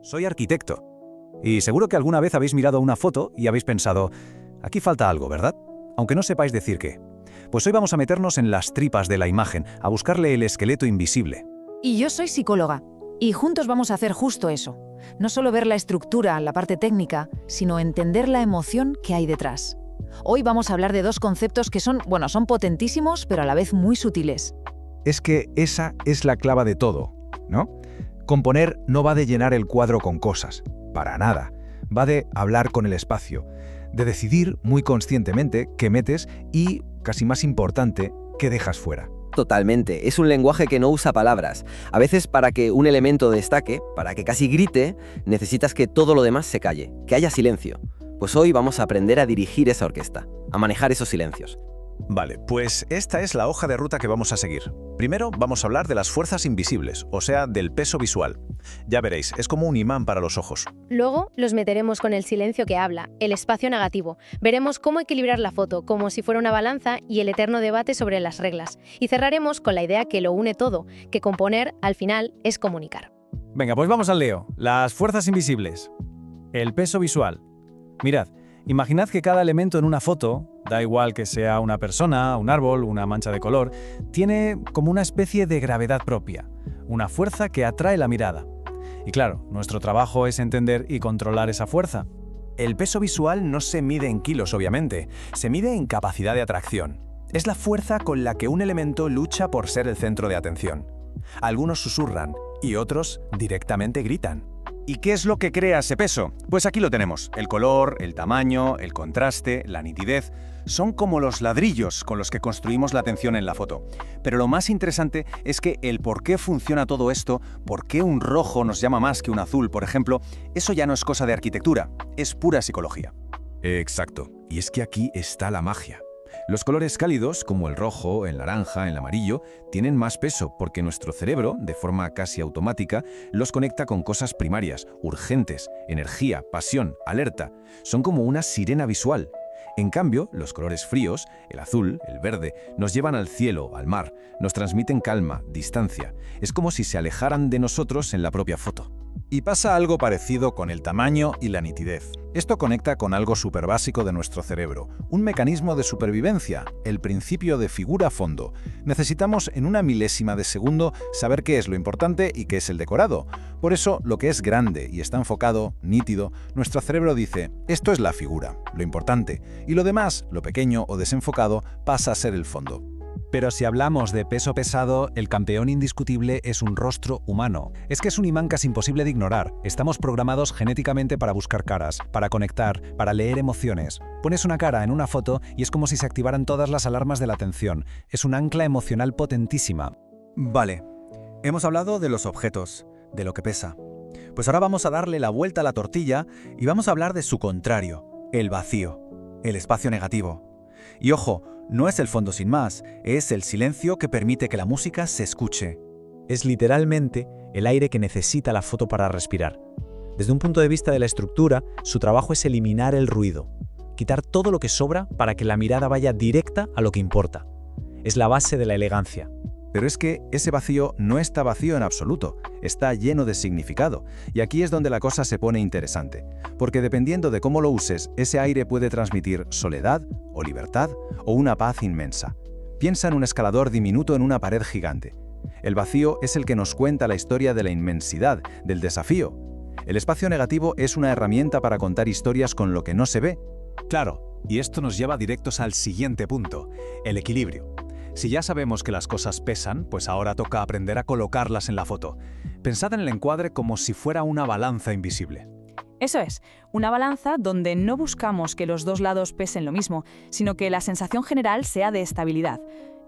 soy arquitecto. Y seguro que alguna vez habéis mirado una foto y habéis pensado, aquí falta algo, ¿verdad? Aunque no sepáis decir qué. Pues hoy vamos a meternos en las tripas de la imagen, a buscarle el esqueleto invisible. Y yo soy psicóloga, y juntos vamos a hacer justo eso. No solo ver la estructura, la parte técnica, sino entender la emoción que hay detrás. Hoy vamos a hablar de dos conceptos que son potentísimos, pero a la vez muy sutiles. Es que esa es la clave de todo, ¿no? Componer no va de llenar el cuadro con cosas, para nada. Va de hablar con el espacio, de decidir muy conscientemente qué metes y, casi más importante, qué dejas fuera. Totalmente, es un lenguaje que no usa palabras. A veces para que un elemento destaque, para que casi grite, necesitas que todo lo demás se calle, que haya silencio. Pues hoy vamos a aprender a dirigir esa orquesta, a manejar esos silencios. Vale, pues esta es la hoja de ruta que vamos a seguir. Primero vamos a hablar de las fuerzas invisibles, o sea, del peso visual. Ya veréis, es como un imán para los ojos. Luego los meteremos con el silencio que habla, el espacio negativo. Veremos cómo equilibrar la foto, como si fuera una balanza y el eterno debate sobre las reglas. Y cerraremos con la idea que lo une todo, que componer, al final, es comunicar. Venga, pues vamos al lío. Las fuerzas invisibles. El peso visual. Mirad, imaginad que cada elemento en una foto, da igual que sea una persona, un árbol, una mancha de color, tiene como una especie de gravedad propia, una fuerza que atrae la mirada. Y claro, nuestro trabajo es entender y controlar esa fuerza. El peso visual no se mide en kilos, obviamente, se mide en capacidad de atracción. Es la fuerza con la que un elemento lucha por ser el centro de atención. Algunos susurran y otros directamente gritan. ¿Y qué es lo que crea ese peso? Pues aquí lo tenemos. El color, el tamaño, el contraste, la nitidez. Son como los ladrillos con los que construimos la atención en la foto. Pero lo más interesante es que el por qué funciona todo esto, por qué un rojo nos llama más que un azul, por ejemplo, eso ya no es cosa de arquitectura, es pura psicología. Exacto. Y es que aquí está la magia. Los colores cálidos, como el rojo, el naranja, el amarillo, tienen más peso porque nuestro cerebro, de forma casi automática, los conecta con cosas primarias, urgentes, energía, pasión, alerta. Son como una sirena visual. En cambio, los colores fríos, el azul, el verde, nos llevan al cielo, al mar, nos transmiten calma, distancia. Es como si se alejaran de nosotros en la propia foto. Y pasa algo parecido con el tamaño y la nitidez. Esto conecta con algo súper básico de nuestro cerebro, un mecanismo de supervivencia, el principio de figura-fondo. Necesitamos en una milésima de segundo saber qué es lo importante y qué es el decorado. Por eso, lo que es grande y está enfocado, nítido, nuestro cerebro dice, esto es la figura, lo importante, y lo demás, lo pequeño o desenfocado, pasa a ser el fondo. Pero si hablamos de peso pesado, el campeón indiscutible es un rostro humano. Es que es un imán casi imposible de ignorar. Estamos programados genéticamente para buscar caras, para conectar, para leer emociones. Pones una cara en una foto y es como si se activaran todas las alarmas de la atención. Es un ancla emocional potentísima. Vale, hemos hablado de los objetos, de lo que pesa. Pues ahora vamos a darle la vuelta a la tortilla y vamos a hablar de su contrario, el vacío, el espacio negativo. Y ojo, no es el fondo sin más, es el silencio que permite que la música se escuche. Es literalmente el aire que necesita la foto para respirar. Desde un punto de vista de la estructura, su trabajo es eliminar el ruido, quitar todo lo que sobra para que la mirada vaya directa a lo que importa. Es la base de la elegancia. Pero es que ese vacío no está vacío en absoluto, está lleno de significado. Y aquí es donde la cosa se pone interesante. Porque dependiendo de cómo lo uses, ese aire puede transmitir soledad, o libertad, o una paz inmensa. Piensa en un escalador diminuto en una pared gigante. El vacío es el que nos cuenta la historia de la inmensidad, del desafío. El espacio negativo es una herramienta para contar historias con lo que no se ve. Claro, y esto nos lleva directos al siguiente punto, el equilibrio. Si ya sabemos que las cosas pesan, pues ahora toca aprender a colocarlas en la foto. Pensad en el encuadre como si fuera una balanza invisible. Eso es, una balanza donde no buscamos que los dos lados pesen lo mismo, sino que la sensación general sea de estabilidad.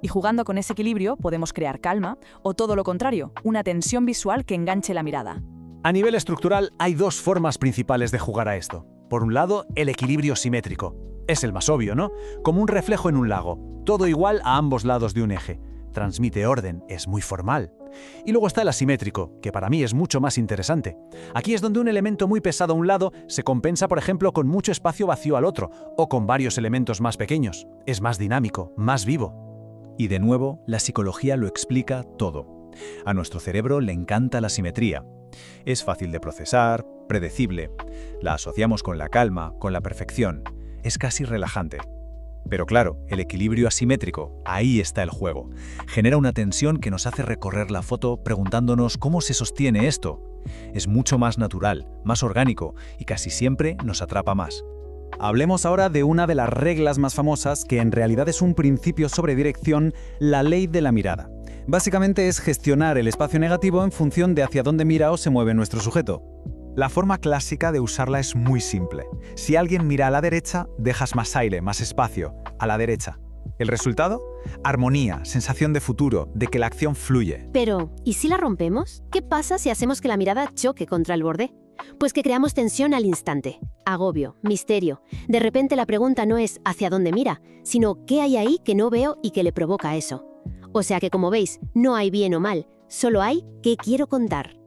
Y jugando con ese equilibrio podemos crear calma, o todo lo contrario, una tensión visual que enganche la mirada. A nivel estructural hay dos formas principales de jugar a esto. Por un lado, el equilibrio simétrico. Es el más obvio, ¿no? Como un reflejo en un lago, todo igual a ambos lados de un eje. Transmite orden, es muy formal. Y luego está el asimétrico, que para mí es mucho más interesante. Aquí es donde un elemento muy pesado a un lado se compensa, por ejemplo, con mucho espacio vacío al otro, o con varios elementos más pequeños. Es más dinámico, más vivo. Y de nuevo, la psicología lo explica todo. A nuestro cerebro le encanta la simetría. Es fácil de procesar, predecible. La asociamos con la calma, con la perfección. Es casi relajante. Pero claro, el equilibrio asimétrico, ahí está el juego. Genera una tensión que nos hace recorrer la foto preguntándonos cómo se sostiene esto. Es mucho más natural, más orgánico y casi siempre nos atrapa más. Hablemos ahora de una de las reglas más famosas, que en realidad es un principio sobre dirección, la ley de la mirada. Básicamente es gestionar el espacio negativo en función de hacia dónde mira o se mueve nuestro sujeto. La forma clásica de usarla es muy simple. Si alguien mira a la derecha, dejas más aire, más espacio, a la derecha. ¿El resultado? Armonía, sensación de futuro, de que la acción fluye. Pero, ¿y si la rompemos? ¿Qué pasa si hacemos que la mirada choque contra el borde? Pues que creamos tensión al instante, agobio, misterio. De repente la pregunta no es hacia dónde mira, sino qué hay ahí que no veo y que le provoca eso. O sea que, como veis, no hay bien o mal, solo hay qué quiero contar.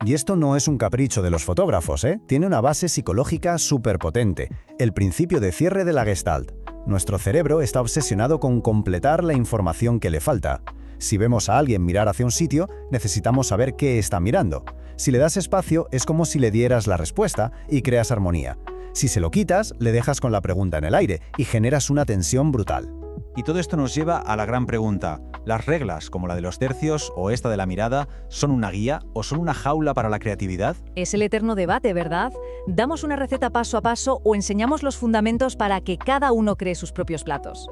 Y esto no es un capricho de los fotógrafos, ¿eh? Tiene una base psicológica súper potente, el principio de cierre de la Gestalt. Nuestro cerebro está obsesionado con completar la información que le falta. Si vemos a alguien mirar hacia un sitio, necesitamos saber qué está mirando. Si le das espacio, es como si le dieras la respuesta y creas armonía. Si se lo quitas, le dejas con la pregunta en el aire y generas una tensión brutal. Y todo esto nos lleva a la gran pregunta: ¿las reglas, como la de los tercios o esta de la mirada, son una guía o son una jaula para la creatividad? Es el eterno debate, ¿verdad? ¿Damos una receta paso a paso o enseñamos los fundamentos para que cada uno cree sus propios platos?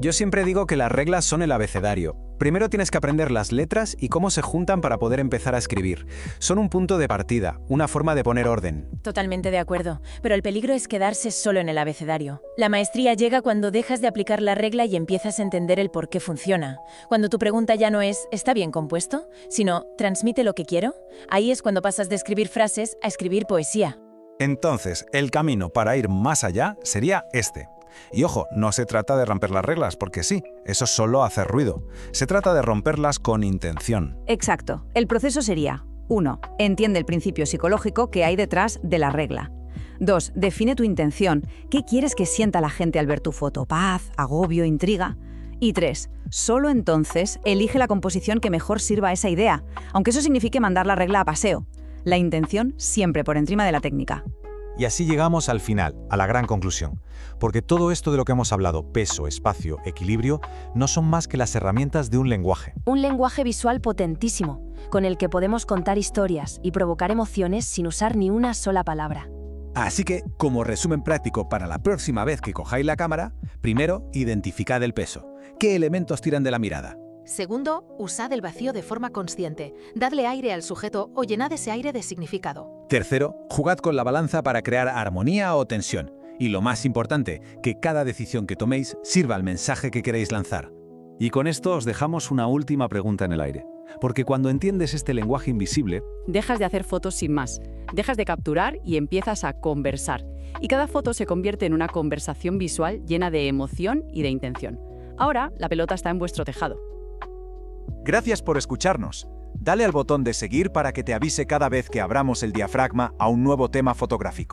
Yo siempre digo que las reglas son el abecedario. Primero tienes que aprender las letras y cómo se juntan para poder empezar a escribir. Son un punto de partida, una forma de poner orden. Totalmente de acuerdo, pero el peligro es quedarse solo en el abecedario. La maestría llega cuando dejas de aplicar la regla y empiezas a entender el por qué funciona. Cuando tu pregunta ya no es ¿está bien compuesto?, sino ¿transmite lo que quiero? Ahí es cuando pasas de escribir frases a escribir poesía. Entonces, el camino para ir más allá sería este. Y ojo, no se trata de romper las reglas, porque sí, eso solo hace ruido. Se trata de romperlas con intención. Exacto. El proceso sería: 1. Entiende el principio psicológico que hay detrás de la regla. 2. Define tu intención. ¿Qué quieres que sienta la gente al ver tu foto? ¿Paz, agobio, intriga? Y 3. Solo entonces elige la composición que mejor sirva a esa idea, aunque eso signifique mandar la regla a paseo. La intención siempre por encima de la técnica. Y así llegamos al final, a la gran conclusión. Porque todo esto de lo que hemos hablado, peso, espacio, equilibrio, no son más que las herramientas de un lenguaje. Un lenguaje visual potentísimo, con el que podemos contar historias y provocar emociones sin usar ni una sola palabra. Así que, como resumen práctico para la próxima vez que cojáis la cámara, primero, identificad el peso. ¿Qué elementos tiran de la mirada? Segundo, usad el vacío de forma consciente. Dadle aire al sujeto o llenad ese aire de significado. Tercero, jugad con la balanza para crear armonía o tensión. Y lo más importante, que cada decisión que toméis sirva al mensaje que queréis lanzar. Y con esto os dejamos una última pregunta en el aire. Porque cuando entiendes este lenguaje invisible, dejas de hacer fotos sin más, dejas de capturar y empiezas a conversar. Y cada foto se convierte en una conversación visual llena de emoción y de intención. Ahora, la pelota está en vuestro tejado. Gracias por escucharnos. Dale al botón de seguir para que te avise cada vez que abramos el diafragma a un nuevo tema fotográfico.